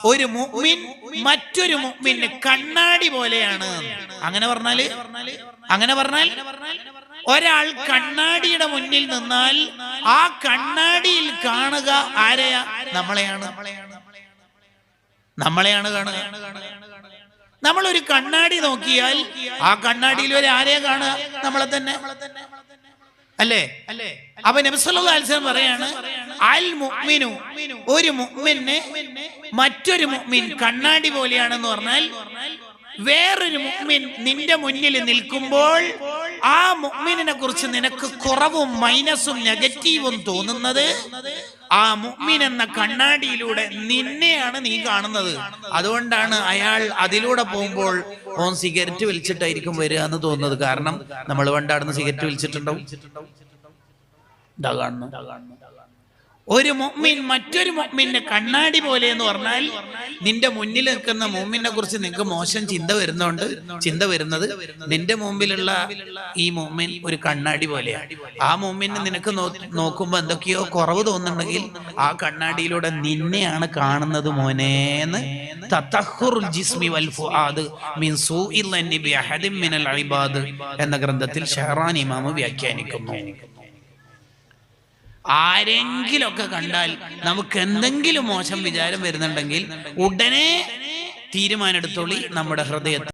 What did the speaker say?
ഒരു മുഅ്മിൻ മറ്റൊരു മുഅ്മിന് കണ്ണാടി പോലെയാണ്. അങ്ങനെ പറഞ്ഞാൽ ഒരാൾ കണ്ണാടിയുടെ മുന്നിൽ നിന്നാൽ ആ കണ്ണാടിയിൽ കാണുക ആരെയാ? നമ്മളെയാണ് കാണുക. നമ്മളൊരു കണ്ണാടി നോക്കിയാൽ ആ കണ്ണാടിയിൽ ഒരു ആരെയാ കാണുക? നമ്മളെ തന്നെ അല്ലേ? അപ്പൊ നബി സല്ലല്ലാഹു അലൈഹി വസല്ലം പറയാണ്, അൽ മുഅ്മിനു, ഒരു മുഅ്മിന് മറ്റൊരു മുഅ്മിൻ കണ്ണാടി പോലെയാണെന്ന് പറഞ്ഞാൽ വേറൊരു മുഅ്മിൻ നിന്റെ മുന്നിൽ നിൽക്കുമ്പോൾ ആ മുഅ്മിനിനെ കുറിച്ച് നിനക്ക് കുറവും മൈനസും നെഗറ്റീവും തോന്നുന്നത് ആ മുഅ്മിൻ എന്ന കണ്ണാടിയിലൂടെ നിന്നെയാണ് നീ കാണുന്നത്. അതുകൊണ്ടാണ് അയാൾ അതിലൂടെ പോകുമ്പോൾ ഓൻ സിഗരറ്റ് വലിച്ചിട്ടായിരിക്കും വരിക എന്ന് തോന്നുന്നത്. കാരണം നമ്മൾ പണ്ടാടുന്ന സിഗരറ്റ് വലിച്ചിട്ടുണ്ടാവും. ഒരു മുഅ്മിൻ മറ്റൊരു മുഅ്മിന്റെ കണ്ണാടി പോലെ എന്ന് പറഞ്ഞാൽ നിന്റെ മുന്നിൽ നിൽക്കുന്ന മുഅ്മിനെ കുറിച്ച് നിനക്ക് മോശം ചിന്ത വരുന്നത് നിന്റെ മുമ്പിലുള്ള ഈ മുഅ്മിൻ ഒരു കണ്ണാടി പോലെയാണ്. ആ മുഅ്മിനെ നിനക്ക് നോക്കുമ്പോ എന്തൊക്കെയോ കുറവ് തോന്നുന്നുണ്ടെങ്കിൽ ആ കണ്ണാടിയിലൂടെ നിന്നെയാണ് കാണുന്നത് മോനേന്ന് തതഹുറുൽ ജിസ്മി വൽ ഫുആദ് മിൻ സൂഇൽ ലന്നി ബി അഹദിൻ മിനൽ ഇബാദ് എന്ന ഗ്രന്ഥത്തിൽ ഷഹറാനി ഇമാം വ്യാഖ്യാനിക്കുന്നു. ആരെങ്കിലൊക്കെ കണ്ടാൽ നമുക്ക് എന്തെങ്കിലും മോശം വിചാരം വരുന്നുണ്ടെങ്കിൽ ഉടനെ തീരുമാനം എടുത്തോളി നമ്മുടെ ഹൃദയത്തിൽ